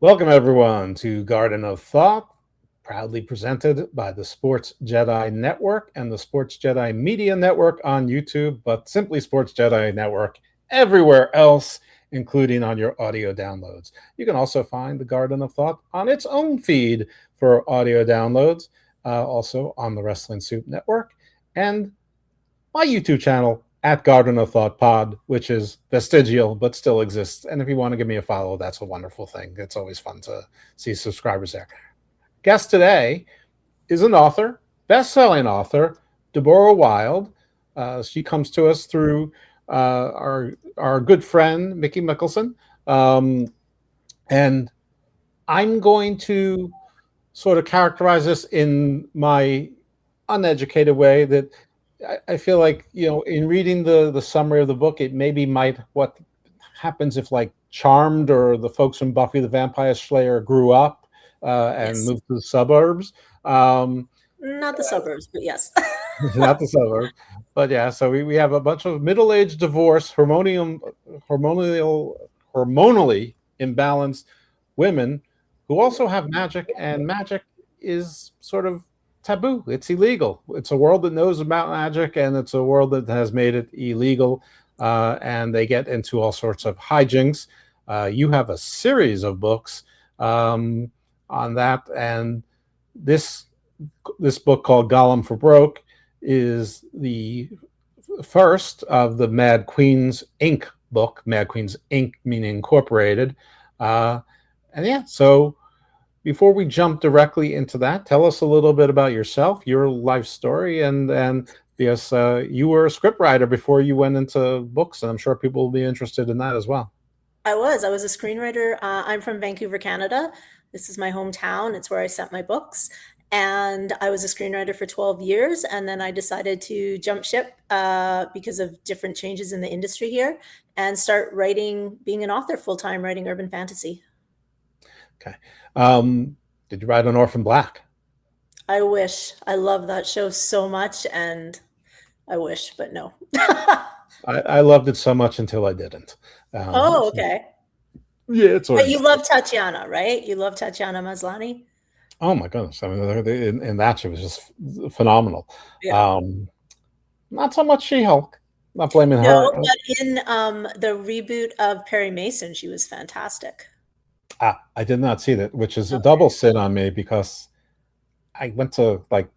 Welcome, everyone, to Garden of Thought, proudly presented by the Sports Jedi Network and the Sports Jedi Media Network on YouTube, but simply Sports Jedi Network everywhere else, including on your audio downloads. You can also find the Garden of Thought on its own feed for audio downloads, also on the Wrestling Soup Network, and my YouTube channel at Garden of Thought Pod, which is vestigial but still exists. And if you want to give me a follow, that's a wonderful thing. It's always fun to see subscribers there. Guest today is an author, best-selling author, Deborah Wilde. She comes to us through our good friend Mickey Mickelson, and I'm going to sort of characterize this in my uneducated way that I feel like, in reading the summary of the book, it maybe might what happens if like Charmed or the folks from Buffy the Vampire Slayer grew up and Yes. moved to the suburbs. Not the suburbs, but yes. Not the suburbs, but yeah. So we have a bunch of middle-aged divorced, hormonally imbalanced women who also have magic, and magic is sort of taboo. It's illegal. It's a world that knows about magic, and it's a world that has made it illegal. And they get into all sorts of hijinks. You have a series of books on that, and this book called Golem for Broke is the first of the Mad Queens Inc. book. Mad Queens Inc. meaning incorporated. And yeah, so before we jump directly into that, tell us a little bit about yourself, your life story, and yes, you were a scriptwriter before you went into books, and I'm sure people will be interested in that as well. I was a screenwriter. I'm from Vancouver, Canada. This is my hometown. It's where I set my books. And I was a screenwriter for 12 years. And then I decided to jump ship because of different changes in the industry here and start writing, being an author full-time, writing urban fantasy. Okay. Did you write on Orphan Black? I wish. I love that show so much. And I wish, but no. I loved it so much until I didn't. Oh, okay. Yeah, it's But you love Tatiana, right? You love Tatiana Maslany? Oh my goodness! I mean, in that she was just phenomenal. Yeah. Not so much She-Hulk. Not blaming her. No, but in the reboot of Perry Mason, she was fantastic. I did not see that, which is a double sin on me because I went to like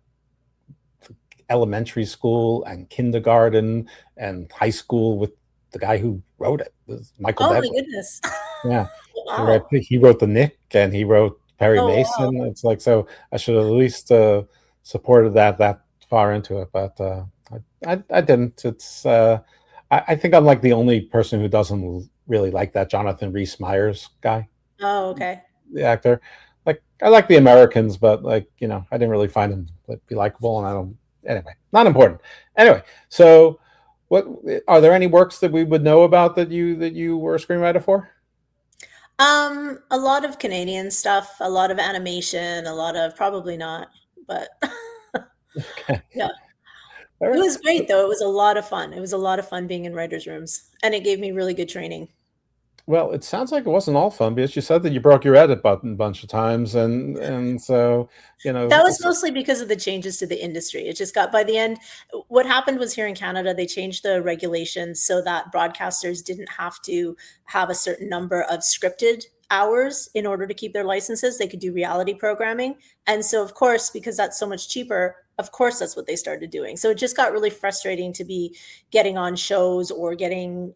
elementary school and kindergarten and high school with the guy who wrote it, Michael Oh my Bedford. goodness. Yeah, Wow. he wrote the Nick and he wrote Perry Oh, wow. Mason. It's like, so I should have at least supported that far into it, but I didn't. It's I think I'm like the only person who doesn't really like that Jonathan Rhys Meyers guy, Oh, okay. the actor. Like I like the Americans, but like I didn't really find him to be likable, and I don't. Anyway, not important. Anyway, so what are there any works that we would know about that you were a screenwriter for? A lot of Canadian stuff, a lot of animation, a lot of probably not, but Okay. yeah. All It right. was great though. It was a lot of fun. It was a lot of fun being in writers' rooms, and it gave me really good training. Well, it sounds like it wasn't all fun because you said that you broke your edit button a bunch of times, and so That was mostly because of the changes to the industry. It just got by the end. What happened was here in Canada, they changed the regulations so that broadcasters didn't have to have a certain number of scripted hours in order to keep their licenses. They could do reality programming. And so, of course, because that's so much cheaper, of course, that's what they started doing. So it just got really frustrating to be getting on shows or getting,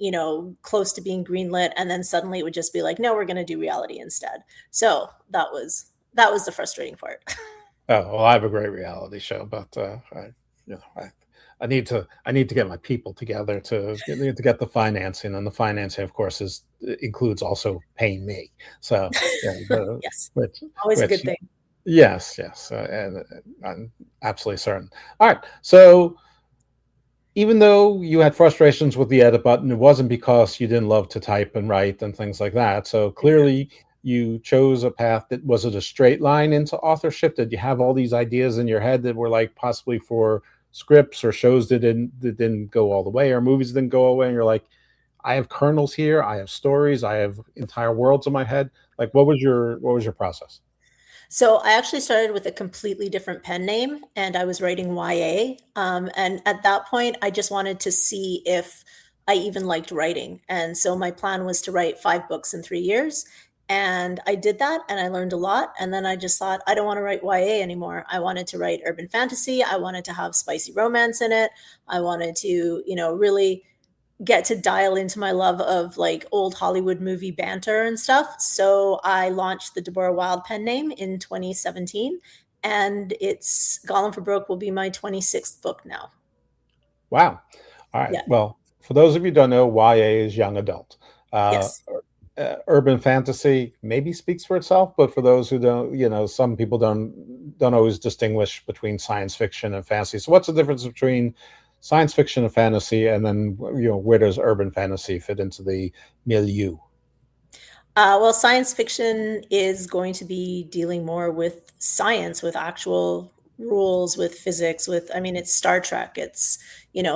close to being greenlit. And then suddenly it would just be like, no, we're going to do reality instead. So that was the frustrating part. Oh, well, I have a great reality show, but I need to get my people together to get the financing, and the financing, of course, includes also paying me. So Yes, which always a which good thing. yes, and I'm absolutely certain. All right, so even though you had frustrations with the edit button, it wasn't because you didn't love to type and write and things like that. So clearly you chose a path that was it a straight line into authorship? Did you have all these ideas in your head that were like possibly for scripts or shows that didn't go all the way, or movies that didn't go away, and you're like, I have kernels here, I have stories, I have entire worlds in my head. Like, what was your process? So I actually started with a completely different pen name and I was writing YA. And at that point, I just wanted to see if I even liked writing. And so my plan was to write 5 books in 3 years. And I did that and I learned a lot. And then I just thought, I don't want to write YA anymore. I wanted to write urban fantasy. I wanted to have spicy romance in it. I wanted to, really get to dial into my love of like old Hollywood movie banter and stuff. So I launched the Deborah Wilde pen name in 2017, and it's Golem for Broke will be my 26th book now. Wow. All right. Yeah. Well, for those of you who don't know, YA is young adult. Uh, Yes. Urban fantasy maybe speaks for itself, but for those who don't, some people don't always distinguish between science fiction and fantasy. So, what's the difference between science fiction and fantasy, and then where does urban fantasy fit into the milieu? Well, science fiction is going to be dealing more with science, with actual rules, with physics, I mean, it's Star Trek, it's,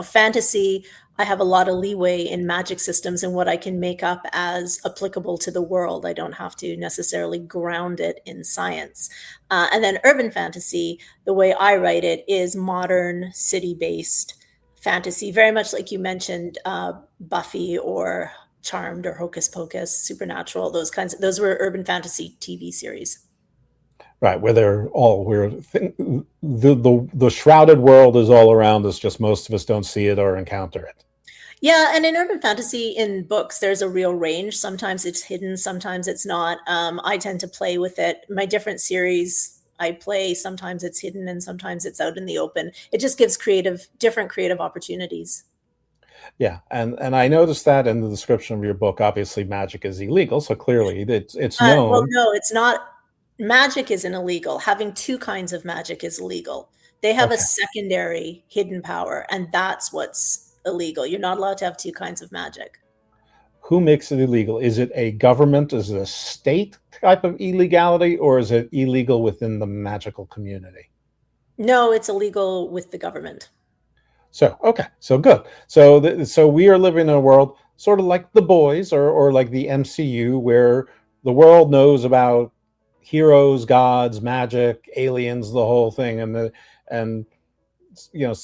fantasy. I have a lot of leeway in magic systems and what I can make up as applicable to the world. I don't have to necessarily ground it in science. And then urban fantasy, the way I write it, is modern city based fantasy, very much like you mentioned, Buffy or Charmed or Hocus Pocus, Supernatural, those were urban fantasy TV series. Right, where they're all where the shrouded world is all around us, just most of us don't see it or encounter it. Yeah, and in urban fantasy in books, there's a real range. Sometimes it's hidden, sometimes it's not. I tend to play with it. My different series I play, sometimes it's hidden and sometimes it's out in the open. It just gives different creative opportunities. Yeah, and I noticed that in the description of your book. Obviously, magic is illegal, so clearly it's Well, known. no, it's not. Magic isn't illegal. Having two kinds of magic is illegal. They have a Okay, secondary hidden power, and that's what's illegal. You're not allowed to have two kinds of magic. who makes it illegal? Is it a government? Is it a state type of illegality, or is it illegal within the magical community? No, it's illegal with the government. So okay, so good. So we are living in a world sort of like The Boys or like the MCU, where the world knows about heroes, gods, magic, aliens, the whole thing, and you know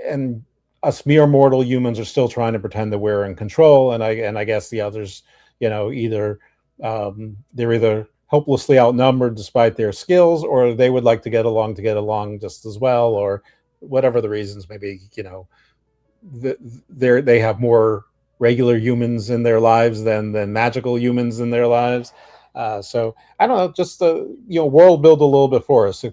and us mere mortal humans are still trying to pretend that we're in control, and I guess the others, either they're either hopelessly outnumbered despite their skills, or they would like to get along just as well, or whatever the reasons. Maybe they have more regular humans in their lives than magical humans in their lives. So I don't know, just world build a little bit for us.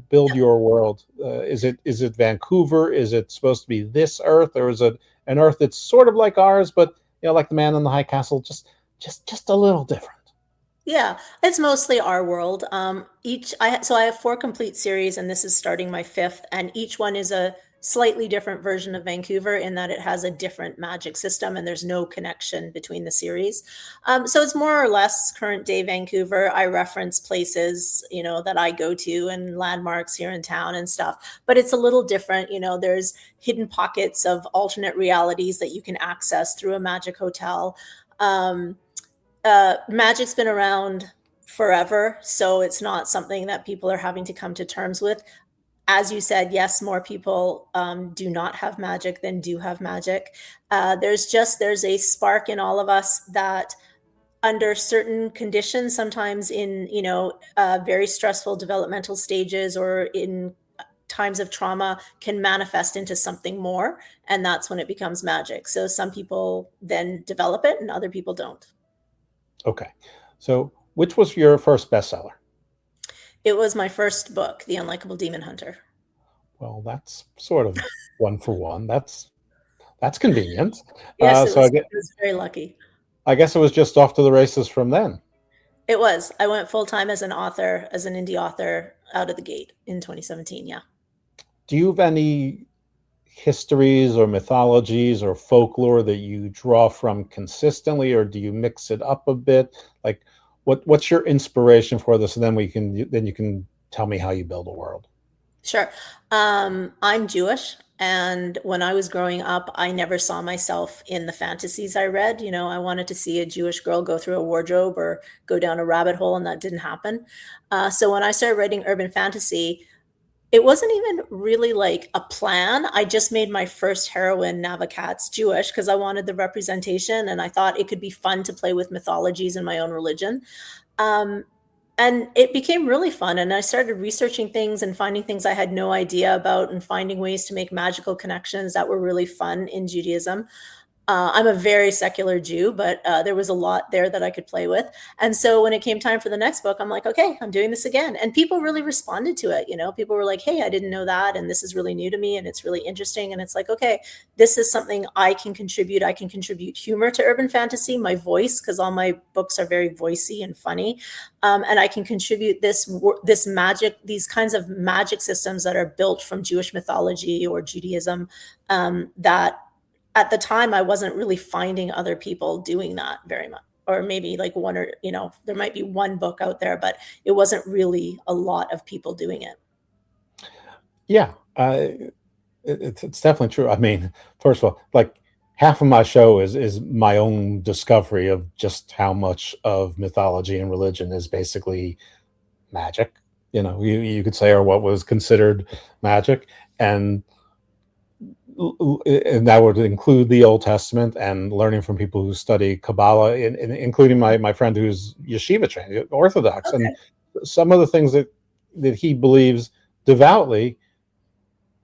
Build your world. Is it Vancouver? Is it supposed to be this Earth, or is it an Earth that's sort of like ours, but like the Man in the High Castle, just a little different? Yeah, it's mostly our world. I have 4 complete series, and this is starting my fifth, and each one is a slightly different version of Vancouver in that it has a different magic system, and there's no connection between the series. So it's more or less current day Vancouver. I reference places, that I go to and landmarks here in town and stuff, but it's a little different. There's hidden pockets of alternate realities that you can access through a magic hotel. Um, Magic's been around forever, so it's not something that people are having to come to terms with. As you said, yes, more people do not have magic than do have magic. There's a spark in all of us that, under certain conditions, sometimes in very stressful developmental stages or in times of trauma, can manifest into something more, and that's when it becomes magic. So some people then develop it, and other people don't. Okay, so which was your first bestseller? It was my first book, The Unlikable Demon Hunter. Well, that's sort of one for one. That's convenient. Yes, So it was very lucky. I guess it was just off to the races from then. It was. I went full time as an author, as an indie author out of the gate in 2017. Yeah. Do you have any histories or mythologies or folklore that you draw from consistently, or do you mix it up a bit? Like, what's your inspiration for this? And then you can tell me how you build a world. Sure. I'm Jewish, and when I was growing up, I never saw myself in the fantasies I read. You know, I wanted to see a Jewish girl go through a wardrobe or go down a rabbit hole, and that didn't happen. So when I started writing urban fantasy, it wasn't even really like a plan. I just made my first heroine, Navakat's Jewish, because I wanted the representation, and I thought it could be fun to play with mythologies in my own religion. Um, and it became really fun, and I started researching things and finding things I had no idea about and finding ways to make magical connections that were really fun in Judaism. I'm a very secular Jew, but there was a lot there that I could play with. And so when it came time for the next book, I'm like, okay, I'm doing this again. And people really responded to it. You know, people were like, hey, I didn't know that. And this is really new to me. And it's really interesting. And it's like, okay, this is something I can contribute. I can contribute humor to urban fantasy, my voice, because all my books are very voicey and funny. And I can contribute this magic, these kinds of magic systems that are built from Jewish mythology or Judaism, that at the time I wasn't really finding other people doing that very much, or maybe like one, or there might be one book out there, but it wasn't really a lot of people doing it. Yeah, it's definitely true. I mean, first of all, like half of my show is my own discovery of just how much of mythology and religion is basically magic. You could say, or what was considered magic, and that would include the Old Testament and learning from people who study Kabbalah, including my friend who's yeshiva trained, Orthodox, and Okay. some of the things that he believes devoutly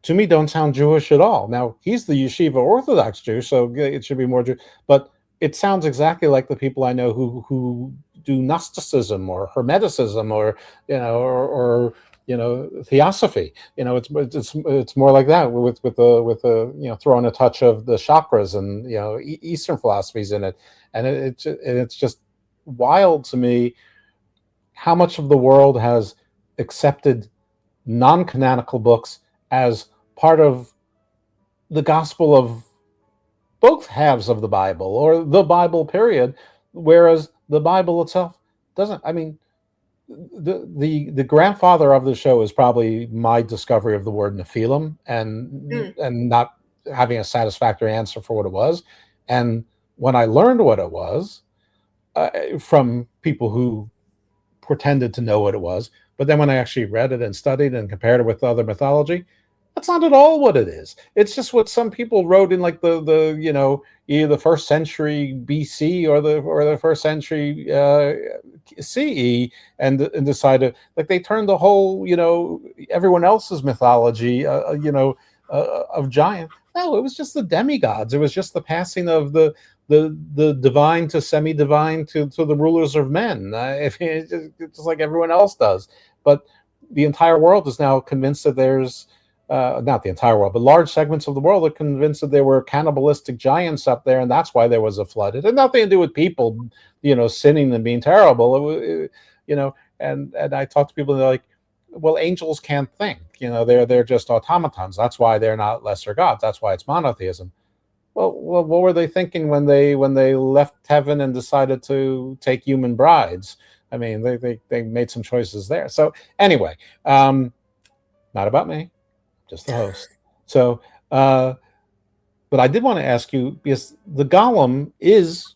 to me don't sound Jewish at all. Now he's the yeshiva Orthodox Jew, so it should be more Jew, but it sounds exactly like the people I know who do Gnosticism or Hermeticism or or theosophy. It's more like that with throwing a touch of the chakras and Eastern philosophies in it, and it's just wild to me how much of the world has accepted non-canonical books as part of the gospel of both halves of the Bible or the Bible period, whereas the Bible itself doesn't. I mean, the grandfather of the show is probably my discovery of the word Nephilim Mm. and not having a satisfactory answer for what it was. And when I learned what it was from people who pretended to know what it was, but then when I actually read it and studied and compared it with other mythology, that's not at all what it is. It's just what some people wrote in like the either the first century BC or the first century CE, and decided like they turned the whole everyone else's mythology of giant. No, it was just the demigods. It was just the passing of the divine to semi-divine to the rulers of men. It's just like everyone else does. But the entire world is now convinced that there's not the entire world, but large segments of the world are convinced that there were cannibalistic giants up there, and that's why there was a flood. It had nothing to do with people, sinning and being terrible. And I talk to people, and they're like, "Well, angels can't think. They're just automatons. That's why they're not lesser gods. That's why it's monotheism." Well, what were they thinking when they left heaven and decided to take human brides? I mean, they made some choices there. So anyway, not about me, just the host. So, but I did want to ask you, because the Golem is,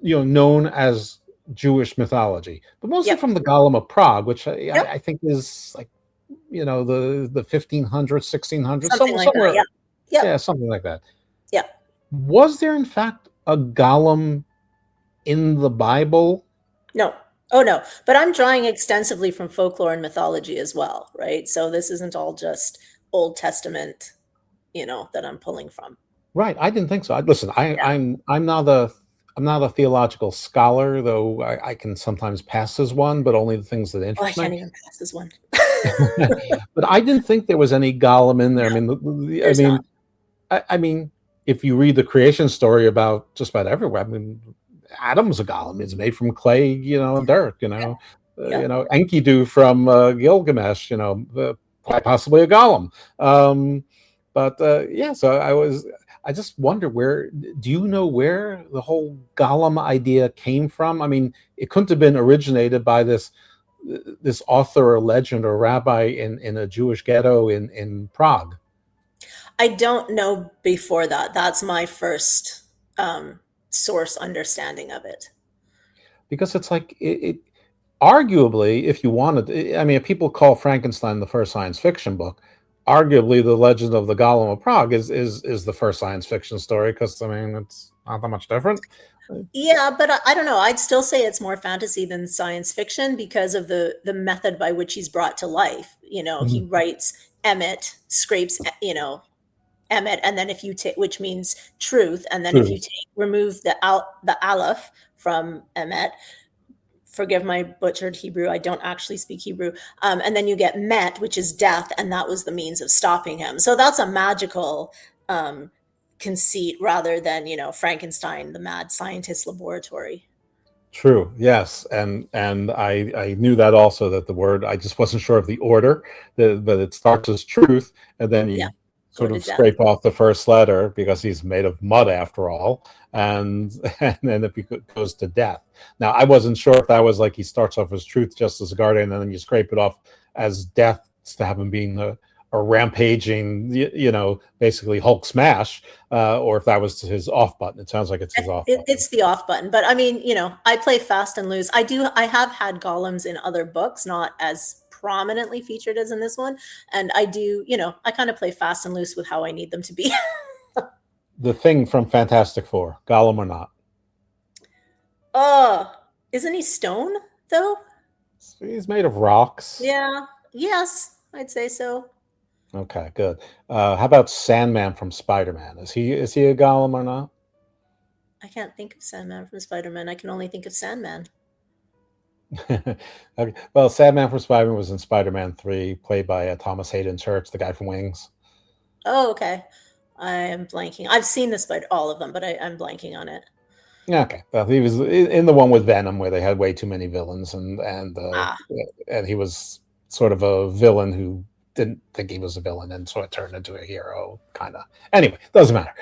known as Jewish mythology, but mostly Yep. from the Golem of Prague, which Yep. I think is like, the 1500s, 1600s, Something like that. somewhere, Yep. yeah, Yep. something like that. Yep. Was there in fact a Golem in the Bible? No. Oh no. But I'm drawing extensively from folklore and mythology as well, right? So this isn't all just Old Testament, that I'm pulling from. Right, I didn't think so. Listen, Yeah. I'm not a theological scholar, though I can sometimes pass as one, but only the things that Oh, I interest me. can't even pass this one. But I didn't think there was any Golem in there. I No, mean, there's not. I mean, if you read the creation story about just about everywhere, I mean, Adam's a Golem. It's made from clay, and dirt. Yep. Enkidu from Gilgamesh. Quite possibly a Golem. But yeah, so I just wonder do you know where the whole Golem idea came from? I mean, it couldn't have been originated by this this author or legend or rabbi in a Jewish ghetto in Prague? I don't know before that. That's my first source understanding of it. Because it's like it arguably, if you wanted, I mean, if people call Frankenstein the first science fiction book, arguably the Legend of the Golem of Prague is the first science fiction story, because I mean it's not that much different. Yeah, but I don't know. I'd still say it's more fantasy than science fiction because of the method by which he's brought to life. You know, he Mhm. writes Emmet, scrapes, Emmet, and then if you take, which means truth, and then if you True. remove the aleph from Emmet, forgive my butchered Hebrew, I don't actually speak Hebrew, and then you get Met, which is death, and that was the means of stopping him. So that's a magical um, conceit rather than Frankenstein, the mad scientist laboratory. True. Yes, and I knew that also, that the word, I just wasn't sure of the order, but it starts as truth, and then Yeah, you go sort to of death. scrape off the first letter because he's made of mud after all, and and then it goes to death. Now I wasn't sure if that was like he starts off as truth just as a guardian, and then you scrape it off as death to have him being a rampaging, basically Hulk smash, or if that was his off button. It sounds like it's his off button. It's the off button, but I mean, I play fast and loose. I have had golems in other books, not as prominently featured as in this one. And I do, I kind of play fast and loose with how I need them to be. The Thing from Fantastic Four, Gollum or not? Oh, isn't he stone though? He's made of rocks. Yeah. Yes, I'd say so. Okay, good. How about Sandman from Spider-Man? Is he a Gollum or not? I can't think of Sandman from Spider-Man. I can only think of Sandman. Okay. Well, Sandman from Spider-Man was in Spider-Man 3, played by Thomas Hayden Church, the guy from Wings. Oh, okay. I am blanking. I've seen the spider, all of them, but I'm blanking on it. Okay, well, he was in the one with Venom where they had way too many villains, Ah, and he was sort of a villain who didn't think he was a villain and sort of turned into a hero, kind of. Anyway, doesn't matter.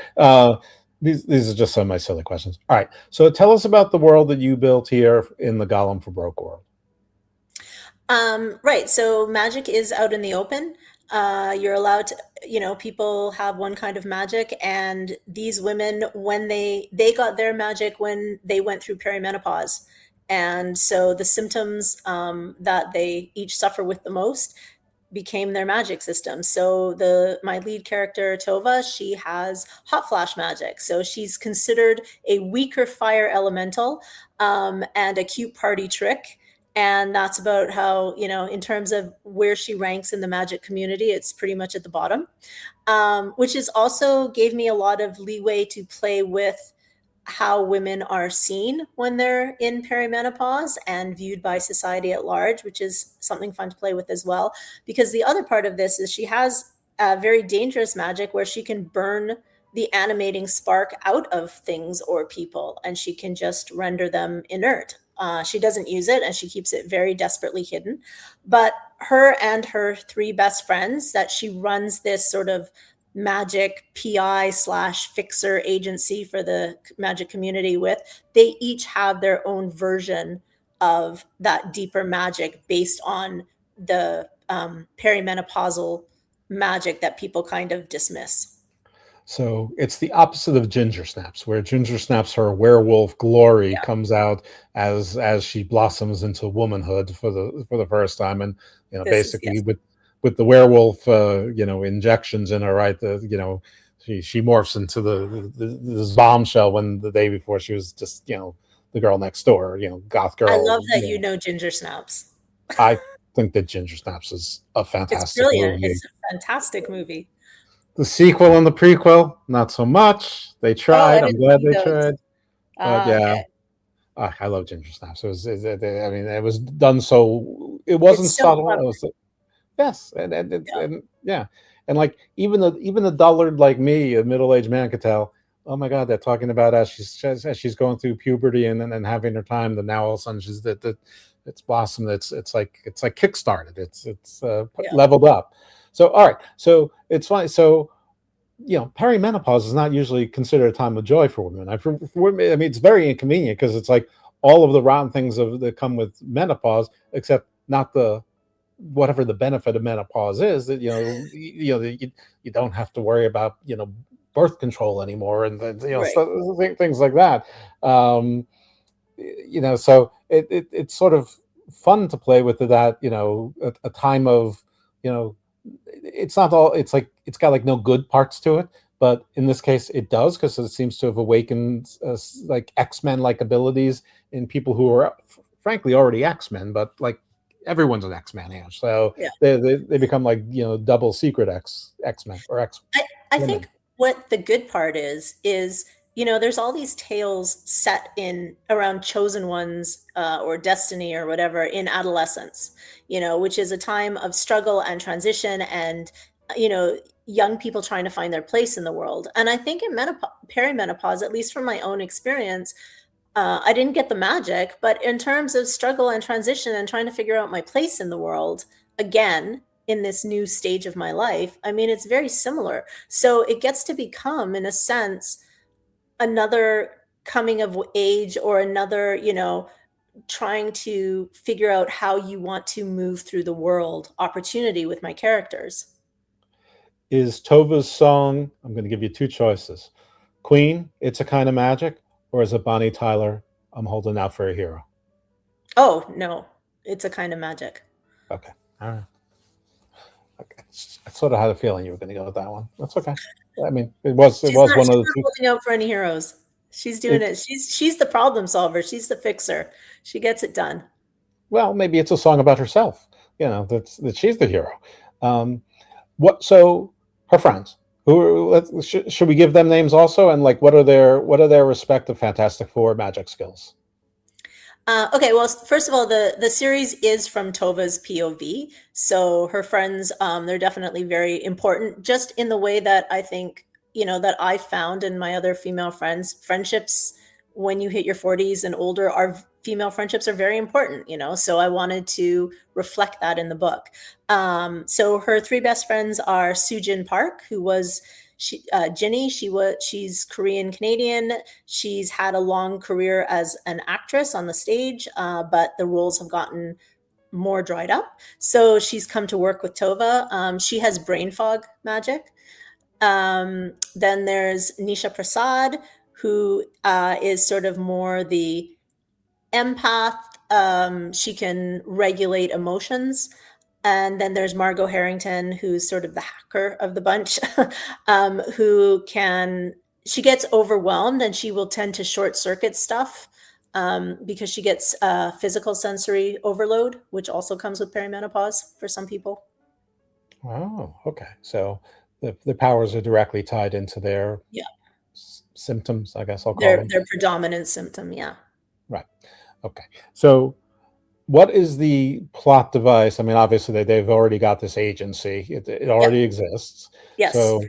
These are just some of my silly questions. All right, so tell us about the world that you built here in the Golem for Broke world. right. So magic is out in the open. You're allowed to, people have one kind of magic, and these women, when they got their magic when they went through perimenopause, and so the symptoms that they each suffer with the most became their magic system. So my lead character Tova, she has hot flash magic. So she's considered a weaker fire elemental and a cute party trick. And that's about how, in terms of where she ranks in the magic community, it's pretty much at the bottom, which is also gave me a lot of leeway to play with how women are seen when they're in perimenopause and viewed by society at large, which is something fun to play with as well. Because the other part of this is she has a very dangerous magic where she can burn the animating spark out of things or people, and she can just render them inert. She doesn't use it, and she keeps it very desperately hidden. But her and her three best friends that she runs this sort of magic PI/fixer agency for the magic community with, they each have their own version of that deeper magic based on the perimenopausal magic that people kind of dismiss. So it's the opposite of Ginger Snaps, where Ginger Snaps, her werewolf glory Yeah, comes out as she blossoms into womanhood for the first time, and this is, basically yes. with the werewolf injections in her, right? She morphs into this bombshell when the day before she was just the girl next door, goth I love girl. that you know Ginger Snaps. I think that Ginger Snaps is a It's fantastic brilliant. movie. It's a fantastic movie. The sequel and the prequel, not so much. They Oh, I tried. I'm didn't glad see they those. tried. But Ah, yeah, okay. I love Ginger Snaps. I mean, it was done so. It It's wasn't so subtle. clever. It was, yes, Yeah. and yeah, and like even the dullard like me, a middle-aged man, could tell. Oh my God, they're talking about as she's going through puberty and having her time. That now all of a sudden she's that it's blossomed. It's like kickstarted. It's Yeah. leveled up. So all right, so it's fine. So perimenopause is not usually considered a time of joy for women. For women, I mean, it's very inconvenient because it's like all of the rotten things that come with menopause, except not the whatever the benefit of menopause is, that you don't have to worry about birth control anymore, and Right. things like that. Um, so it's sort of fun to play with that. A time of you know it's not all, it's like it's got like no good parts to it, but in this case it does, because it seems to have awakened like X-Men like abilities in people who are frankly already X-Men, but like everyone's an X-Man here, so Yeah. they become like double secret X-Men or X I women. think what the good part is, there's all these tales set in around chosen ones, or destiny or whatever in adolescence, which is a time of struggle and transition and, you know, young people trying to find their place in the world. And I think in perimenopause, at least from my own experience, I didn't get the magic, but in terms of struggle and transition and trying to figure out my place in the world again in this new stage of my life, I mean, it's very similar. So it gets to become, in a sense, another coming of age or another, trying to figure out how you want to move through the world opportunity with my characters. Is Tova's song, I'm going to give you two choices: Queen, It's a Kind of Magic, or is it Bonnie Tyler, I'm Holding Out for a Hero? Oh, no, it's a kind of magic. Okay. All right. Okay. I sort of had a feeling you were going to go with that one. That's okay. I mean, it was one She's of the not two. holding out for any heroes. She's doing It, it. She's the problem solver. She's the fixer. She gets it done. well, maybe it's a song about herself. That she's the hero. Um, what? So her friends. Should we give them names also? And like, what are their respective Fantastic Four magic skills? Okay, well, first of all, the series is from Tova's POV, so her friends, they're definitely very important. Just in the way that I think, that I found in my other female friends, friendships when you hit your 40s and older, our female friendships are very important. So I wanted to reflect that in the book. So her three best friends are Sujin Park, who was Ginny. She's Korean Canadian. She's had a long career as an actress on the stage, but the roles have gotten more dried up. So she's come to work with Tova. She has brain fog magic. Then there's Nisha Prasad, who is sort of more the empath. She can regulate emotions. And then there's Margot Harrington, who's sort of the hacker of the bunch, who she gets overwhelmed and she will tend to short circuit stuff, because she gets physical sensory overload, which also comes with perimenopause for some people. Oh, okay. So the powers are directly tied into their Yeah, symptoms, I guess I'll call their them. predominant symptom. Yeah. Right. Okay. So what is the plot device? I mean, obviously they've already got this agency. It Yep. already exists. Yes. So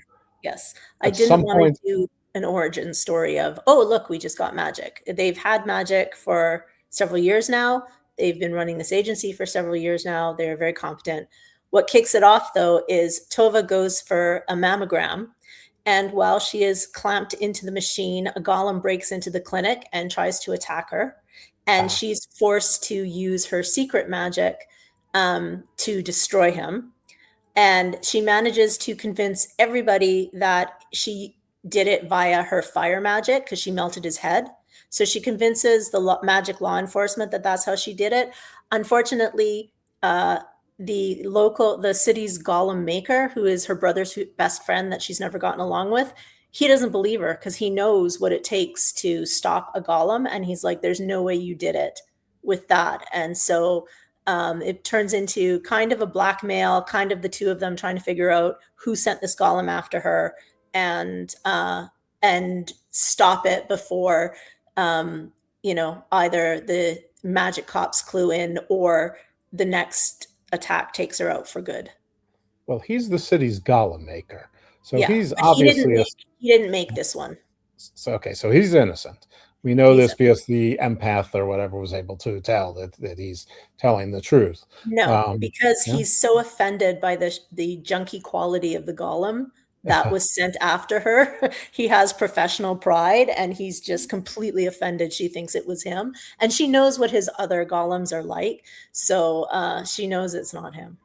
Yes. I at didn't some want to point, do an origin story of, oh, look, we just got magic. They've had magic for several years now. They've been running this agency for several years now. They're very competent. What kicks it off, though, is Tova goes for a mammogram. And while she is clamped into the machine, a golem breaks into the clinic and tries to attack her. And ah, she's forced to use her secret magic, to destroy him. And she manages to convince everybody that she did it via her fire magic because she melted his head. So she convinces the magic law enforcement that that's how she did it. Unfortunately, uh, the city's golem maker, who is her brother's best friend that she's never gotten along with, he doesn't believe her because he knows what it takes to stop a golem. And he's like, there's no way you did it with that. And so it turns into kind of a blackmail, kind of the two of them trying to figure out who sent this golem after her and stop it before either the magic cops clue in or the next attack takes her out for good. well, he's the city's golem maker. So Yeah, he's but he didn't obviously a make he didn't make this one. so okay, so he's innocent. We know He's this because the empath or whatever was able to tell that he's telling the truth. No, Um, because yeah, he's so offended by the junky quality of the golem that was sent after her. He has professional pride and he's just completely offended. She thinks it was him. And she knows what his other golems are like. So she knows it's not him.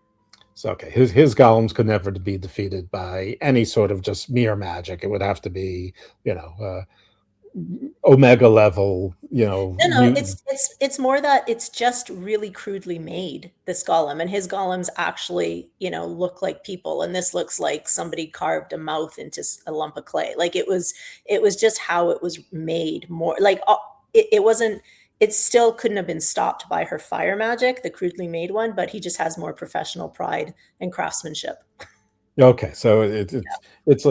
So okay, his golems could never be defeated by any sort of just mere magic. It would have to be, you know, omega level, No, mutant. it's more that it's just really crudely made, this golem, and his golems actually, look like people, and this looks like somebody carved a mouth into a lump of clay. Like it was just how it was made. More like it wasn't. It still couldn't have been stopped by her fire magic, the crudely made one, but he just has more professional pride and craftsmanship. Okay, so it's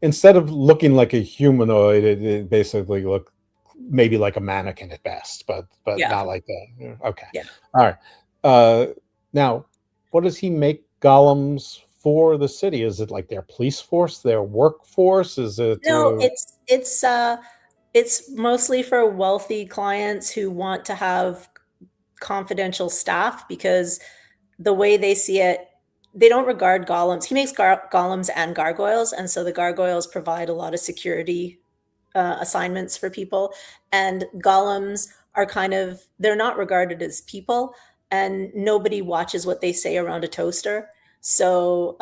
instead of looking like a humanoid, it basically look maybe like a mannequin at best, but Yeah, not like that. Yeah, okay, yeah. all right. Uh, Now, what does he make golems for the city? Is it like their police force, their workforce? Is it No, it's mostly for wealthy clients who want to have confidential staff because the way they see it, they don't regard golems. He makes golems and gargoyles, and so the gargoyles provide a lot of security assignments for people, and golems are they're not regarded as people, and nobody watches what they say around a toaster. So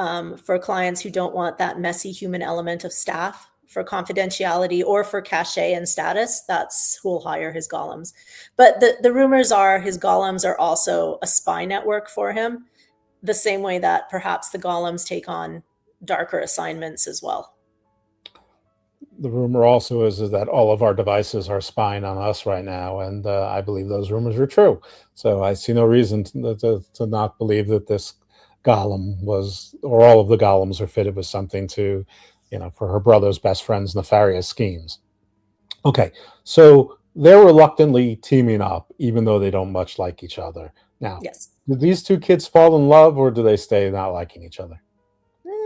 for clients who don't want that messy human element of staff for confidentiality or for cachet and status, that's who'll hire his golems. But the rumors are his golems are also a spy network for him, the same way that perhaps the golems take on darker assignments as well. the rumor also is that all of our devices are spying on us right now, and I believe those rumors are true. So I see no reason to not believe that this golem was, or all of the golems are fitted with something to, for her brother's best friend's nefarious schemes. Okay, so they're reluctantly teaming up, even though they don't much like each other. Now, Yes. do these two kids fall in love, or do they stay not liking each other?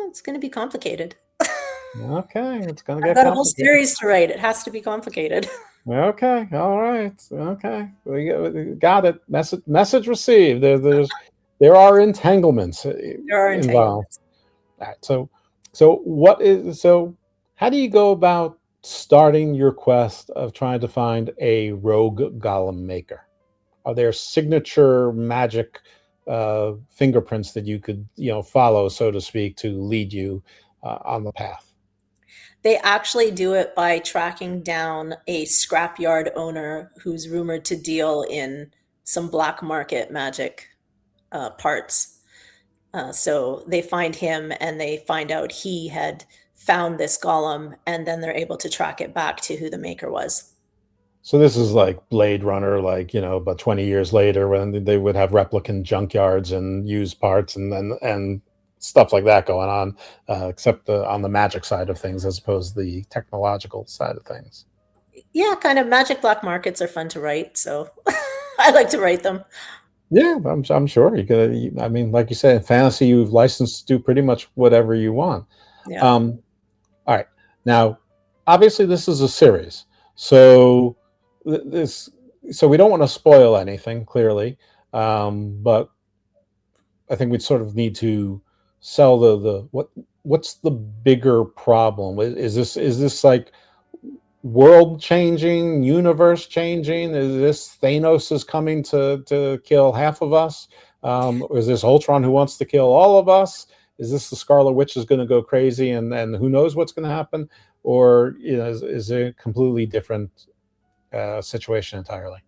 It's going to be complicated. Okay, it's going to I've get got a whole complicated. series to write. It has to be complicated. Okay, all right. Okay, we got it. Message received. There are entanglements There are involved. entanglements. All right, so how do you go about starting your quest of trying to find a rogue golem maker? Are there signature magic fingerprints that you could follow, so to speak, to lead you on the path? They actually do it by tracking down a scrapyard owner who's rumored to deal in some black market magic parts. So they find him and they find out he had found this golem, and then they're able to track it back to who the maker was. So this is like Blade Runner, like, about 20 years later when they would have replicant junkyards and used parts and stuff like that going on, except on the magic side of things as opposed to the technological side of things. Yeah, kind of magic black markets are fun to write, so I like to write them. Yeah, I'm sure you could. I mean, like you said, in fantasy, you've licensed to do pretty much whatever you want. Yeah. Um, all right. Now, obviously, this is a series, so this, so we don't want to spoil anything, clearly, but I think we sort of need to sell the what's the bigger problem? Is this like world changing, universe changing? Is this Thanos is coming to kill half of us? Or is this Ultron who wants to kill all of us? Is this the Scarlet Witch is going to go crazy and who knows what's going to happen? Or is it a completely different situation entirely?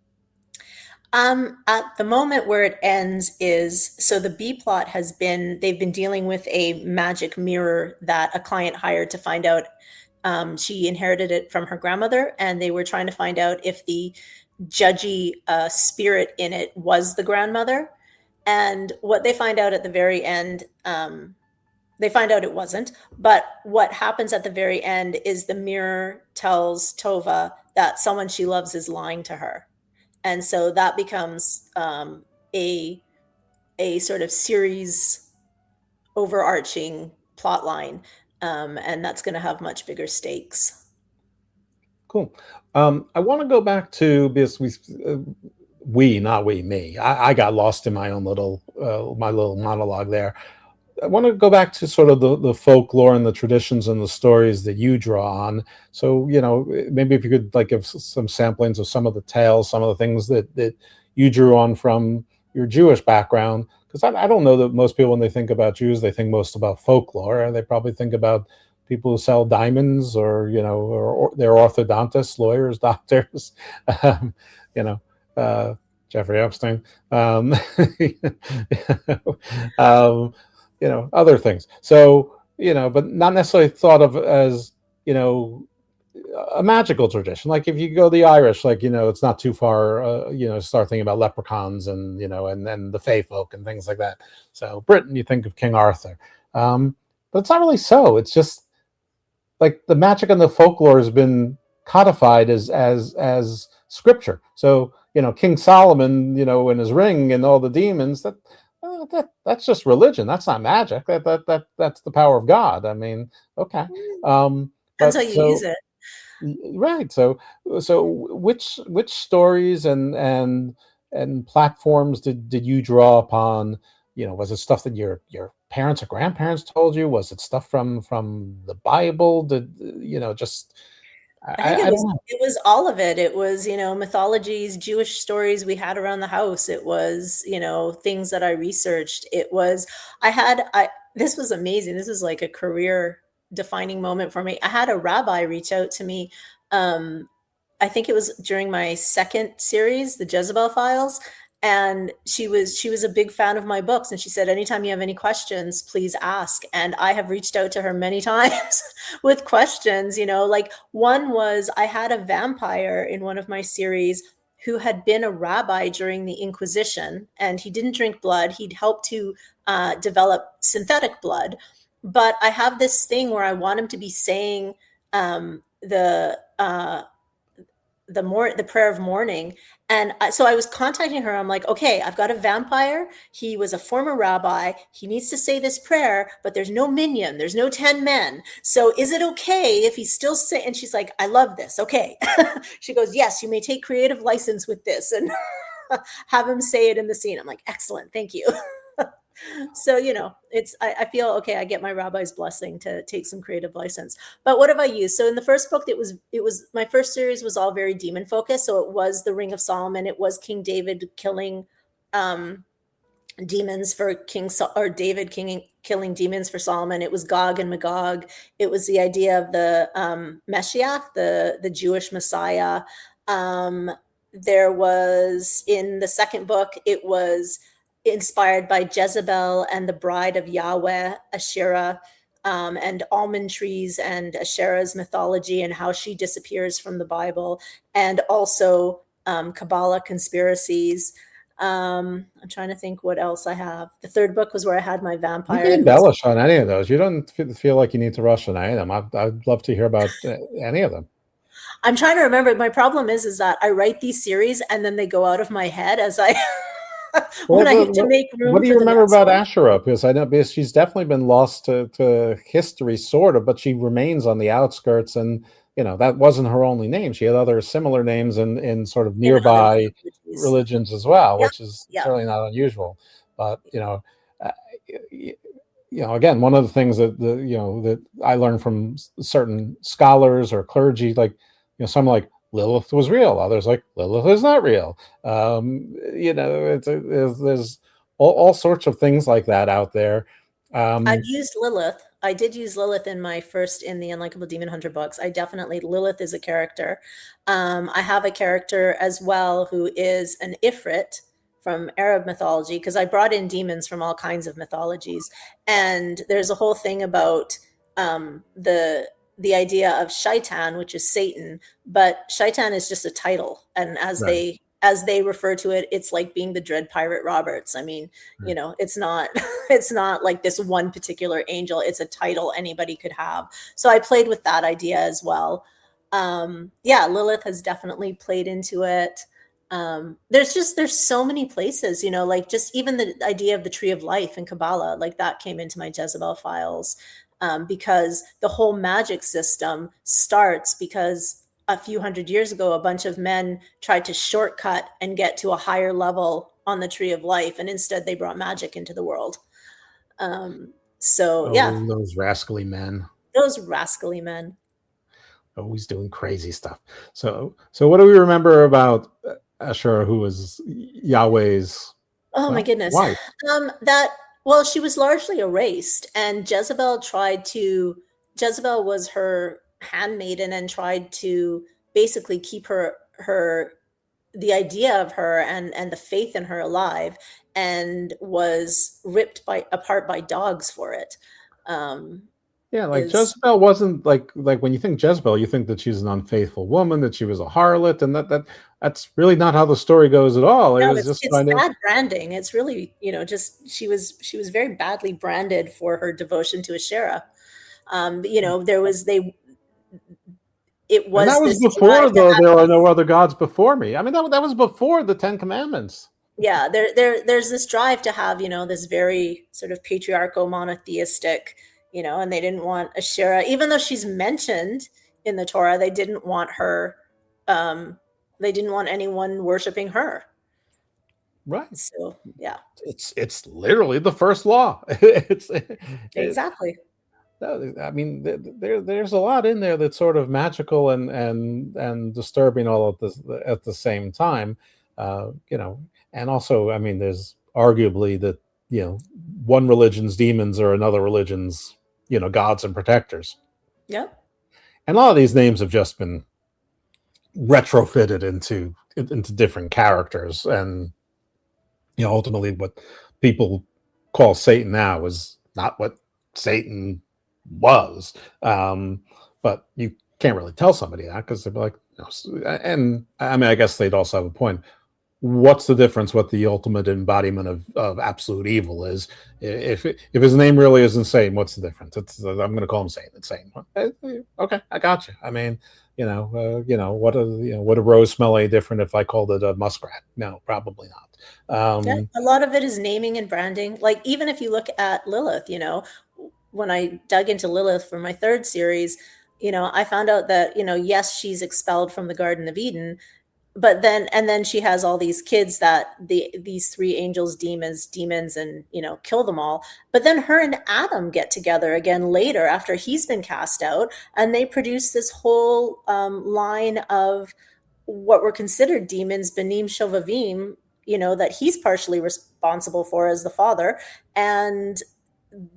At the moment where it ends is so the B plot they've been dealing with a magic mirror that a client hired to find out. She inherited it from her grandmother, and they were trying to find out if the judgy spirit in it was the grandmother. And what they find out at the very end, they find out it wasn't. But what happens at the very end is the mirror tells Tova that someone she loves is lying to her, and so that becomes a sort of series overarching plot line, and that's going to have much bigger stakes. Cool. I want to go back to because not we, me. I got lost in my own little my little monologue there. I want to go back to sort of the folklore and the traditions and the stories that you draw on. So, maybe if you could like give some samplings of some of the tales, some of the things that you drew on from your Jewish background. Because I don't know that most people, when they think about Jews, they think most about folklore, and they probably think about people who sell diamonds, or they're orthodontists, lawyers, doctors, um, you know, uh, Jeffrey Epstein. Um, um, other things. So, but not necessarily thought of as, a magical tradition. Like if you go the Irish, like, it's not too far, start thinking about leprechauns and, and then the Fey folk and things like that. So Britain, you think of King Arthur. But it's not really so. It's just like the magic and the folklore has been codified as scripture. So, King Solomon, and his ring and all the demons, that's just religion. That's not magic. That's the power of God. I mean, okay. Depends how But you use so it. right. So which stories and platforms did you draw upon? Was it stuff that your parents or grandparents told you? Was it stuff from the Bible? Did just I think I don't know. it was all of it. It was, mythologies, Jewish stories we had around the house. It was, things that I researched. It was I this was amazing. This is like a career defining moment for me. I had a rabbi reach out to me. Um, I think it was during my second series, the Jezebel Files, and she was a big fan of my books, and she said, anytime you have any questions, please ask. And I have reached out to her many times with questions. Like one was, I had a vampire in one of my series who had been a rabbi during the Inquisition, and he didn't drink blood. He'd helped to develop synthetic blood. But I have this thing where I want him to be saying the prayer of mourning. And so I was contacting her. I'm like, okay, I've got a vampire. He was a former rabbi. He needs to say this prayer, but there's no minion. There's no 10 men. So is it okay if he's still saying? And she's like, I love this. Okay. She goes, yes, you may take creative license with this and have him say it in the scene. I'm like, excellent. Thank you. So I feel okay. I get my rabbi's blessing to take some creative license. But what have I used? So in the first book, it was my first series was all very demon focused. So it was the Ring of Solomon. It was King David killing demons for or David killing demons for Solomon. It was Gog and Magog. It was the idea of the Meshiach, the Jewish Messiah. There was in the second book, it was inspired by Jezebel and the bride of Yahweh, Asherah, and almond trees and Asherah's mythology and how she disappears from the Bible, and also Kabbalah conspiracies. I'm trying to think what else I have. The third book was where I had my You vampire. can embellish on any of those. You don't feel like you need to rush on any of them. I'd love to hear about any of them. I'm trying to remember. My problem is that I write these series and then they go out of my head as I Well, when I need to make what room do you for the remember next about one. Asherah? Because she's definitely been lost to history, sort of, but she remains on the outskirts, and that wasn't her only name. She had other similar names in sort of In other nearby mythologies. religions as well, Yeah, which is yeah. certainly not unusual. But uh, again, one of the things that I learned from certain scholars or clergy, like some like Lilith was real, others like Lilith is not real. There's all sorts of things like that out there. I've Um, used Lilith. I did use Lilith in the Unlikable Demon Hunter books. I definitely Lilith is a character. I have a character as well who is an Ifrit from Arab mythology, because I brought in demons from all kinds of mythologies, and there's a whole thing about the idea of Shaitan, which is Satan, but Shaitan is just a title, and right, as they refer to it, it's like being the Dread Pirate Roberts. I mean, right. it's not it's not like this one particular angel. It's a title anybody could have. So I played with that idea as well. Yeah, Lilith has definitely played into it. There's so many places, like just even the idea of the tree of life in Kabbalah, like that came into my Jezebel files, because the whole magic system starts because a few hundred years ago, a bunch of men tried to shortcut and get to a higher level on the tree of life, and instead they brought magic into the world. So yeah, Oh, those rascally men. those rascally men. Always doing crazy stuff. So what do we remember about Ashura, who was Yahweh's, Oh my well, goodness. wife? That well, she was largely erased, and Jezebel was her handmaiden and tried to basically keep her the idea of her and the faith in her alive, and was ripped apart by dogs for it. Um, Yeah, like is Jezebel wasn't like when you think Jezebel, you think that she's an unfaithful woman, that she was a harlot, and that's really not how the story goes at all. It No, was just it's trying to. bad branding. It's really, just she was very badly branded for her devotion to Asherah. There was they it And that was was this drive before, to though, have there are no other gods before me. I mean, that was before the Ten Commandments. yeah, there's this drive to have, this very sort of patriarchal monotheistic, and they didn't want Asherah, even though she's mentioned in the Torah, they didn't want her, they didn't want anyone worshiping her. Right. So yeah, It's literally the first law. It, exactly. no, I mean, there's a lot in there that's sort of magical and disturbing all at the same time, and also, I mean, there's arguably that one religion's demons are another religion's gods and protectors, Yep. and a lot of these names have just been retrofitted into different characters, and ultimately, what people call Satan now is not what Satan was. But you can't really tell somebody that, because they'd be like, and I mean, I guess they'd also have a point. What's the difference? What the ultimate embodiment of absolute evil is? If his name really isn't Satan, what's the difference? I'm going to call him Satan. It's Satan. Okay, I got you. I mean, would a rose smell any different if I called it a muskrat? No, probably not. Yeah, a lot of it is naming and branding. Like, even if you look at Lilith, when I dug into Lilith for my third series, I found out that, yes, she's expelled from the Garden of Eden, but then she has all these kids that these three angels deem as demons, and kill them all. But then her and Adam get together again later after he's been cast out, and they produce this whole line of what were considered demons, Benim Shovavim, that he's partially responsible for as the father, and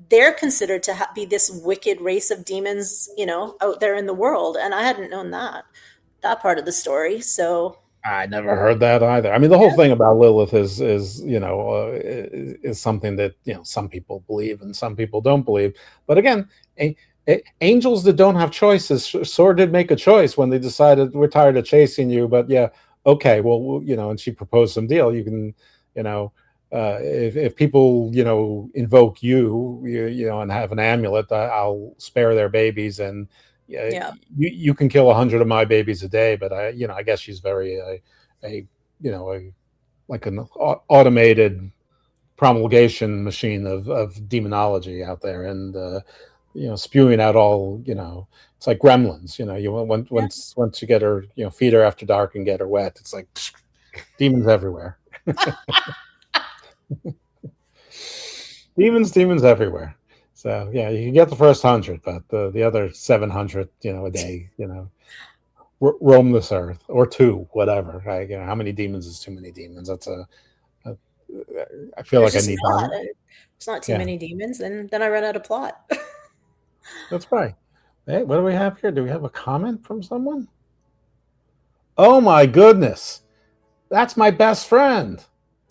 they're considered to be this wicked race of demons, out there in the world. And I hadn't known that part of the story. So I never heard that either. I mean, the whole thing about Lilith is something that some people believe and some people don't believe. But again, angels that don't have choices sure did make a choice when they decided, we're tired of chasing you, but yeah, okay, well, and she proposed some deal. You can, if people invoke you and have an amulet, I'll spare their babies, and yeah, you can kill 100 of my babies a day. But I guess she's very like an automated promulgation machine of demonology out there, and spewing out all, it's like gremlins. Once you get her, feed her after dark and get her wet, it's like demons everywhere. demons everywhere. So yeah, you can get the first 100, but the other 700, a day, roam this earth, or 2, whatever. Right? How many demons is too many demons? That's I feel like I need. It's not too many demons, and then I run out of plot. That's right. Hey, what do we have here? Do we have a comment from someone? Oh my goodness, that's my best friend.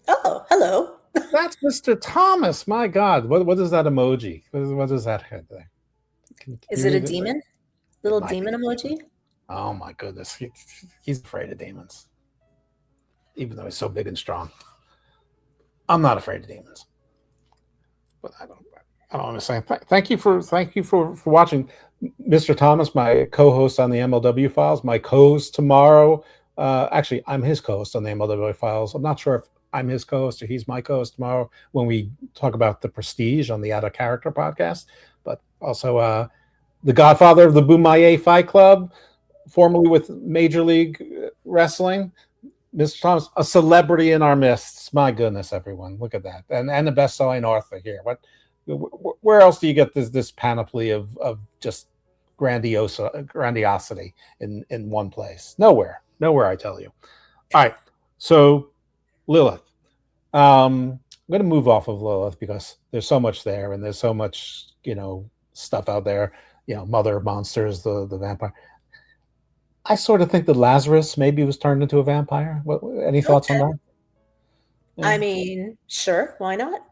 Oh, hello. That's Mr. Thomas. My God, what is that emoji? What is that head there? Is it a demon? Little demon emoji? Oh my goodness, he's afraid of demons, even though he's so big and strong. I'm not afraid of demons, but I don't understand. Thank you for watching, Mr. Thomas, my co-host on the MLW Files. My co-host tomorrow. Actually, I'm his co-host on the MLW Files. I'm not sure if I'm his co-host or he's my co-host tomorrow when we talk about the Prestige on the Out of Character podcast. But also the godfather of the Boomaye Fight Club, formerly with Major League Wrestling, Mr. Thomas, a celebrity in our midst. My goodness, everyone, look at that, and the best-selling author here. What where else do you get this panoply of just grandiosity in one place? Nowhere, I tell you. All right, so Lilith. I'm going to move off of Lilith because there's so much there, and there's so much stuff out there. Mother of Monsters, the vampire. I sort of think that Lazarus maybe was turned into a vampire. Any thoughts on Okay. that? Yeah. I mean, sure, why not?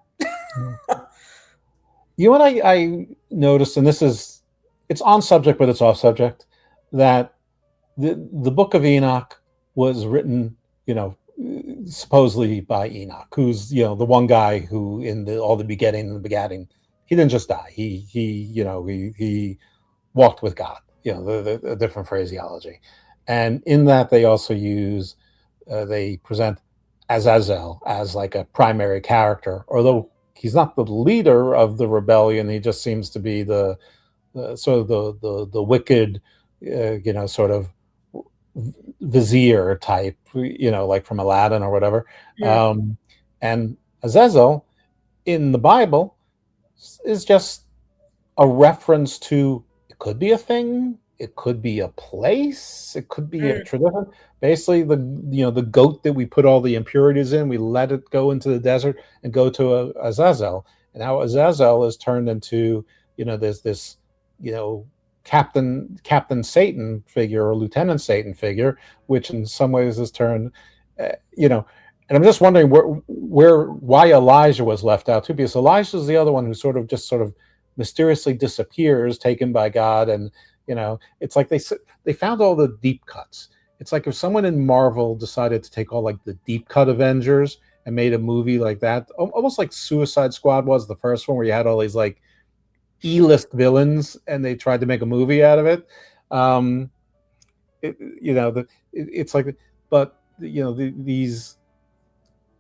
You know what I noticed, and it's on subject, but it's off subject, that the Book of Enoch was written, supposedly by Enoch, who's the one guy who in all the begetting and the begatting, he didn't just die. He walked with God. The different phraseology, and in that they also they present Azazel as like a primary character, although he's not the leader of the rebellion. He just seems to be the sort of the wicked, sort of vizier type, like from Aladdin or whatever. Yeah. And Azazel in the Bible is just a reference to, it could be a thing, it could be a place, it could be a tradition. Basically, the goat that we put all the impurities in, we let it go into the desert and go to Azazel, and how Azazel is turned into there's this Captain Satan figure or Lieutenant Satan figure, which in some ways is turned, and I'm just wondering why Elijah was left out too, because Elijah is the other one who sort of mysteriously disappears, taken by God, and it's like they found all the deep cuts. It's like if someone in Marvel decided to take all like the deep cut Avengers and made a movie like that, almost like Suicide Squad was the first one, where you had all these like E-list villains, and they tried to make a movie out of it. It's like, but these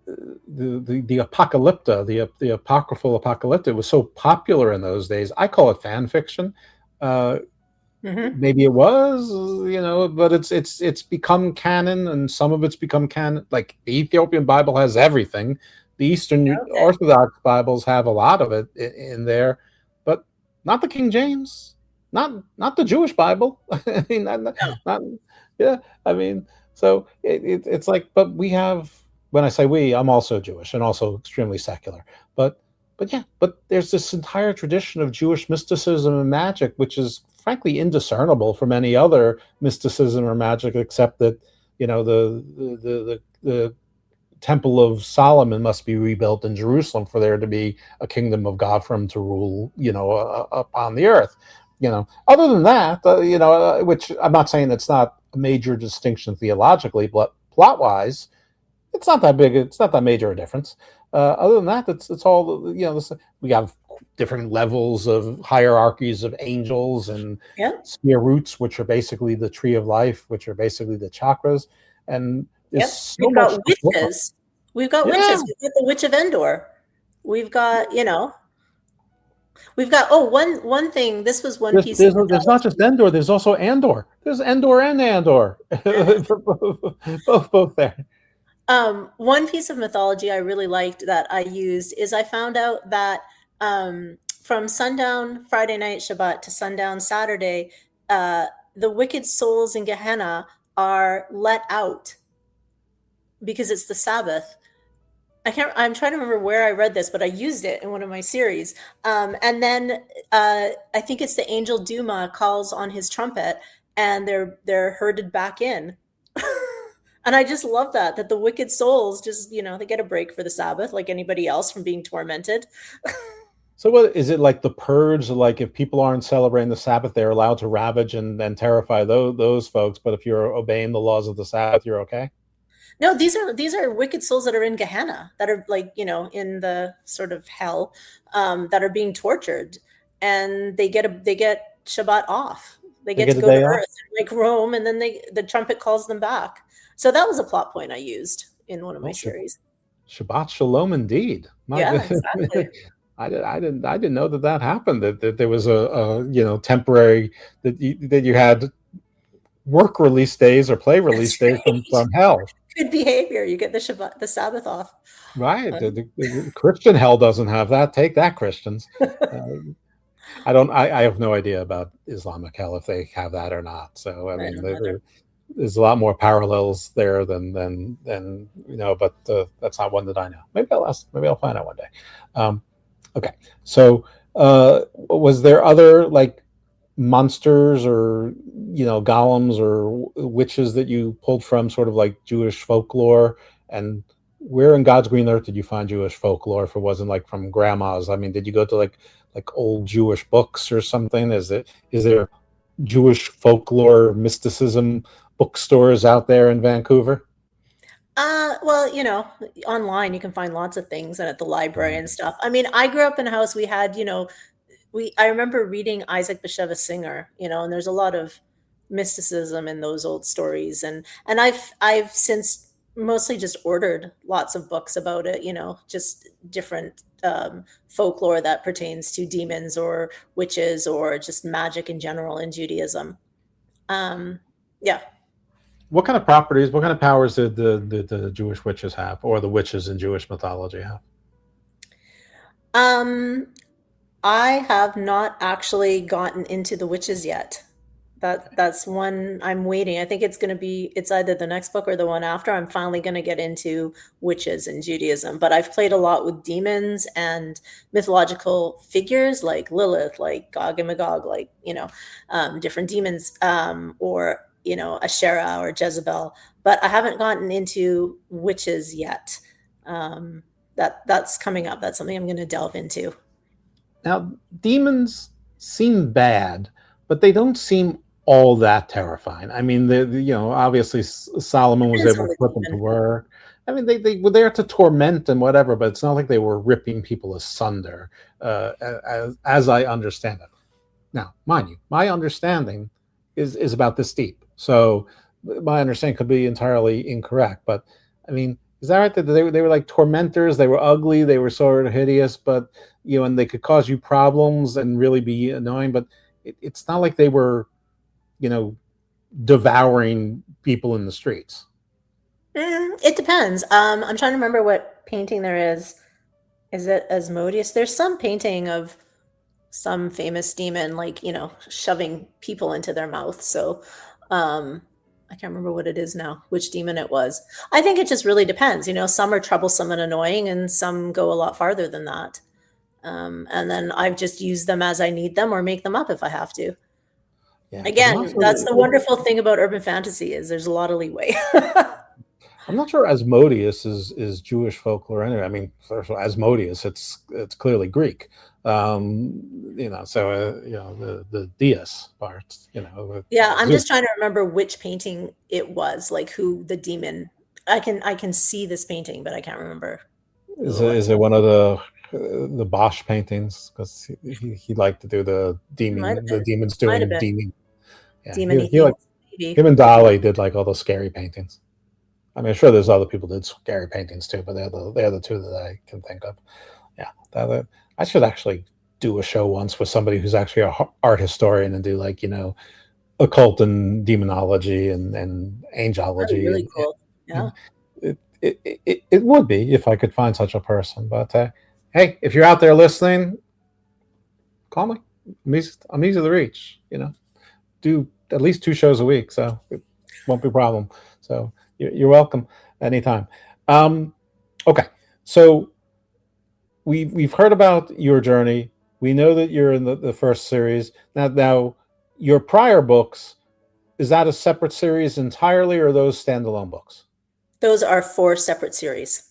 the apocalypta, the apocryphal apocalypta was so popular in those days. I call it fan fiction. Maybe it was, but it's become canon, and some of it's become canon. Like the Ethiopian Bible has everything. The Eastern Orthodox Bibles have a lot of it in there, but not the King James, not the Jewish Bible. I mean, I mean, so it's like, but we have. When I say we, I'm also Jewish and also extremely secular. But there's this entire tradition of Jewish mysticism and magic, which is frankly indiscernible from any other mysticism or magic, except that the Temple of Solomon must be rebuilt in Jerusalem for there to be a kingdom of God for him to rule, upon the earth. Other than that, which I'm not saying it's not a major distinction theologically, but plot-wise, it's not that big. It's not that major a difference. Other than that, it's all we have different levels of hierarchies of angels and sphere roots, which are basically the tree of life, which are basically the chakras. And we've got witches. We've got witches. We've got the Witch of Endor. We've got one thing. This was one piece. There's not just Endor. There's also Andor. There's Endor and Andor. both there. One piece of mythology I really liked that I used is I found out that from sundown Friday night Shabbat to sundown Saturday, the wicked souls in Gehenna are let out because it's the Sabbath. I'm trying to remember where I read this, but I used it in one of my series. And then I think it's the angel Duma calls on his trumpet, and they're herded back in. And I just love that the wicked souls just, they get a break for the Sabbath like anybody else from being tormented. So what is it, like the purge? Like if people aren't celebrating the Sabbath, they're allowed to ravage and terrify those folks. But if you're obeying the laws of the Sabbath, you're okay? No, these are wicked souls that are in Gehenna, that are like, in the sort of hell, that are being tortured, and they get Shabbat off. They get to go to Earth, like Rome, and then the trumpet calls them back. So that was a plot point I used in one of my series. Shabbat Shalom, indeed. Exactly. I didn't know that happened. That there was a temporary that you had work release days or play release days from hell. good behavior. You get the Shabbat, the Sabbath off. Right. The Christian hell doesn't have that. Take that, Christians. Uh, I have no idea about Islamic hell if they have that or not. So I I mean, don't know. there's a lot more parallels there than but that's not one that I know. Maybe I'll find out one day. Okay, so was there other like monsters or golems or witches that you pulled from sort of like Jewish folklore? And where in God's green earth did you find Jewish folklore if it wasn't like from grandma's? I mean, did you go to like old Jewish books or something? Is there Jewish folklore mysticism bookstores out there in Vancouver? Well, online you can find lots of things and at the library Mm. and stuff. I mean, I grew up in a house we had, I remember reading Isaac Bashevis Singer, and there's a lot of mysticism in those old stories, and I've since mostly just ordered lots of books about it, just different folklore that pertains to demons or witches or just magic in general in Judaism. Yeah. What kind of properties, what kind of powers did the Jewish witches have, or the witches in Jewish mythology have? Um, I have not actually gotten into the witches yet. That's one I'm waiting. I think it's either the next book or the one after. I'm finally going to get into witches in Judaism, but I've played a lot with demons and mythological figures like Lilith, like Gog and Magog, like, different demons, or, Asherah or Jezebel, but I haven't gotten into witches yet. That's coming up. That's something I'm going to delve into. Now, demons seem bad, but they don't seem all that terrifying. I mean, obviously Solomon was Depends able on to the put them to demon. work. I mean, they were there to torment and whatever, but it's not like they were ripping people asunder, as I understand it. Now, mind you, my understanding is about this deep, so my understanding could be entirely incorrect. But I mean, is that right? That they were like tormentors? They were ugly. They were sort of hideous, but and they could cause you problems and really be annoying. But it's not like they were, you know, devouring people in the streets. It depends. I'm trying to remember what painting there is. Is it Asmodeus? There's some painting of some famous demon, like, shoving people into their mouth. So, I can't remember what it is now, which demon it was. I think it just really depends. Some are troublesome and annoying, and some go a lot farther than that. And then I've just used them as I need them or make them up if I have to. Yeah, because Again, that's the wonderful thing about urban fantasy is there's a lot of leeway. I'm not sure Asmodeus is Jewish folklore anyway. I mean, first of all, Asmodeus, it's clearly Greek. So the deists part, Yeah, I'm Zeus. just trying to remember which painting it was, like who the demon. I can see this painting, but I can't remember who it was. Is it one of the Bosch paintings? Because he liked to do It might have the been. demons Might have doing been demon. Yeah, demony he like things, maybe. him and Dolly did like all those scary paintings. I mean, I'm sure there's other people that did scary paintings too, but they're the two that I can think of. Yeah, I should actually do a show once with somebody who's actually a art historian and do like occult and demonology and That'd be angelology really and cool. Yeah. it would be if I could find such a person. But hey, if you're out there listening, call me. I'm easy to reach. Do at least 2 shows a week, so it won't be a problem. So you're welcome anytime. Okay, so we've heard about your journey. We know that you're in the first series now. Your prior books, is that a separate series entirely, or are those standalone books? Those are 4 separate series.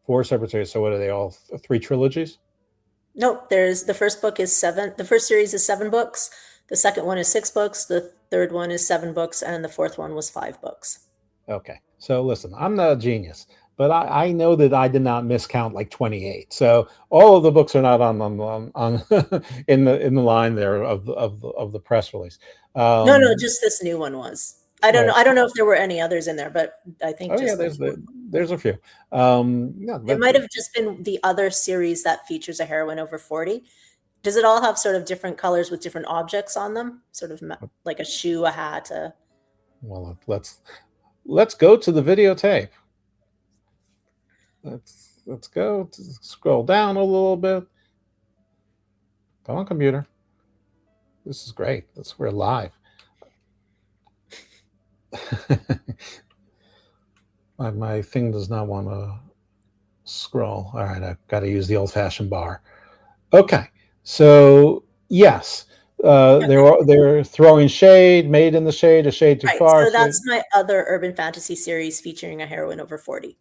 4 separate series. So what are they all? 3 trilogies? Nope, there's the first book is 7. The first series is 7 books. The second one is 6 books. The third one is 7 books, and the fourth one was 5 books. Okay. So listen, I'm not a genius, but I know that I did not miscount like 28. So all of the books are not on in the line there of the press release. No, just this new one was. I don't know. Right. I don't know if there were any others in there, but I think Oh yeah, just this one. there's a few. Yeah, It but might have just been the other series that features a heroine over 40. Does it all have sort of different colors with different objects on them? Sort of like a shoe, a hat, well, let's go to the videotape. Let's go. Scroll down a little bit. Come on, computer. This is great. We're live. my thing does not want to scroll. All right, I've got to use the old-fashioned bar. Okay, so yes, they're throwing shade, made in the shade, a shade too far. So that's my other urban fantasy series featuring a heroine over 40.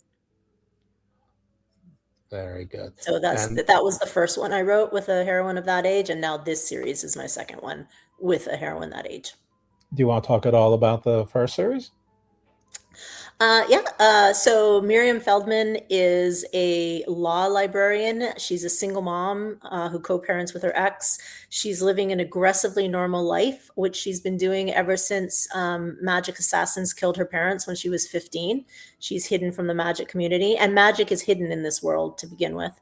Very good. So that was the first one I wrote with a heroine of that age, and now this series is my second one with a heroine that age. Do you want to talk at all about the first series? Yeah. So Miriam Feldman is a law librarian. She's a single mom who co-parents with her ex. She's living an aggressively normal life, which she's been doing ever since magic assassins killed her parents when she was 15. She's hidden from the magic community, and magic is hidden in this world to begin with.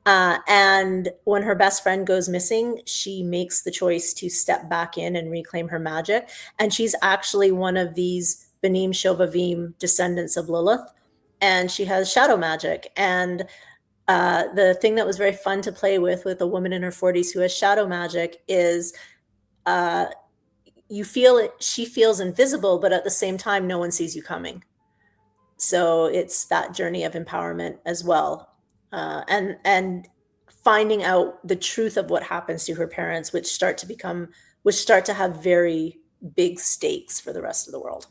And when her best friend goes missing, she makes the choice to step back in and reclaim her magic. And she's actually one of these Benim Shovavim descendants of Lilith, and she has shadow magic. And the thing that was very fun to play with a woman in her 40s who has shadow magic is you feel it, she feels invisible, but at the same time, no one sees you coming. So it's that journey of empowerment as well. And finding out the truth of what happens to her parents, which start to have very big stakes for the rest of the world.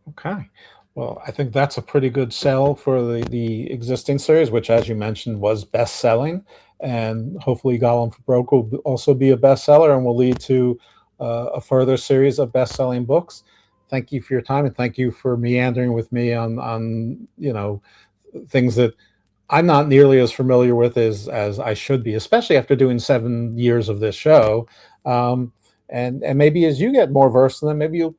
Okay. Well, I think that's a pretty good sell for the existing series, which, as you mentioned, was best-selling. And hopefully Golem for Broke will also be a bestseller and will lead to a further series of best-selling books. Thank you for your time, and thank you for meandering with me on things that I'm not nearly as familiar with as I should be, especially after doing 7 years of this show. And maybe as you get more versed in them, maybe you'll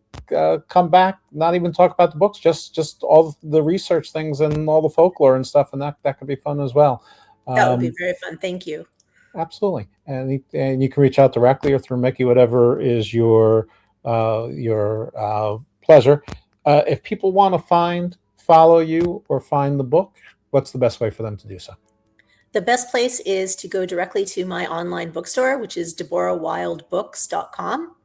come back, not even talk about the books, just all the research things and all the folklore and stuff, and that could be fun as well. That would be very fun. Thank you. Absolutely, and you can reach out directly or through Mickey, whatever is your pleasure. If people want to follow you, or find the book, what's the best way for them to do so? The best place is to go directly to my online bookstore, which is DeborahWildeBooks.com,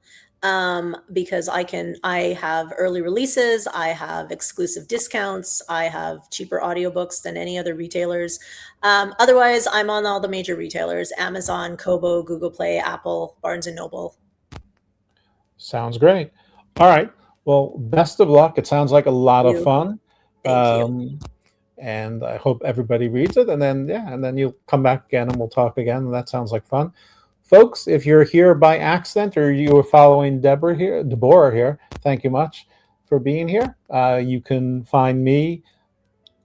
because I have early releases, I have exclusive discounts, I have cheaper audiobooks than any other retailers. Otherwise, I'm on all the major retailers: Amazon, Kobo, Google Play, Apple, Barnes & Noble. Sounds great. All right. Well, best of luck. It sounds like a lot of fun. Thank you. And I hope everybody reads it, and then you'll come back again and we'll talk again. And that sounds like fun. Folks, if you're here by accident or you are following Deborah here, thank you much for being here. You can find me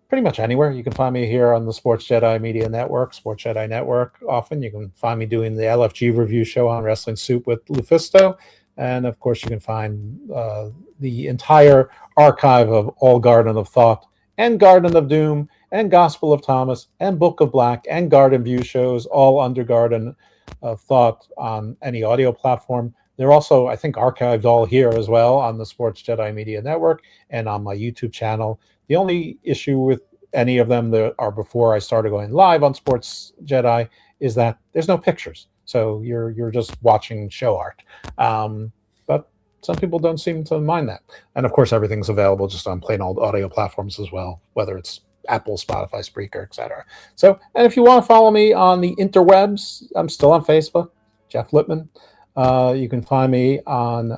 pretty much anywhere. You can find me here on the Sports Jedi Media Network, Sports Jedi Network often. You can find me doing the LFG review show on Wrestling Soup with Lufisto. And of course, you can find the entire archive of all Garden of Thought and Garden of Doom and Gospel of Thomas and Book of Black and Garden View shows, all under Garden of Thought on any audio platform. They're also, I think, archived all here as well on the Sports Jedi Media Network and on my YouTube channel. The only issue with any of them that are before I started going live on Sports Jedi is that there's no pictures. So you're just watching show art. But some people don't seem to mind that. And of course, everything's available just on plain old audio platforms as well, whether it's Apple, Spotify, Spreaker, etc. So, and if you want to follow me on the interwebs, I'm still on Facebook, Jeff Lippman. You can find me on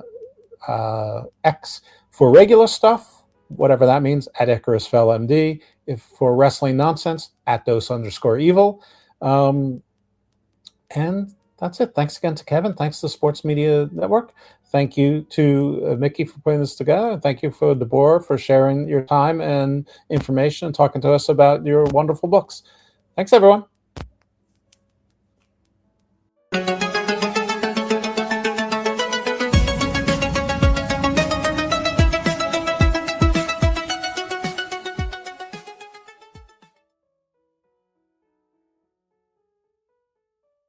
X for regular stuff, whatever that means, at Icarus Fell MD. If for wrestling nonsense, at Dose_Evil. And that's it. Thanks again to Kevin. Thanks to Sports Media Network. Thank you to Mickey for putting this together. And thank you for Deborah for sharing your time and information and talking to us about your wonderful books. Thanks, everyone.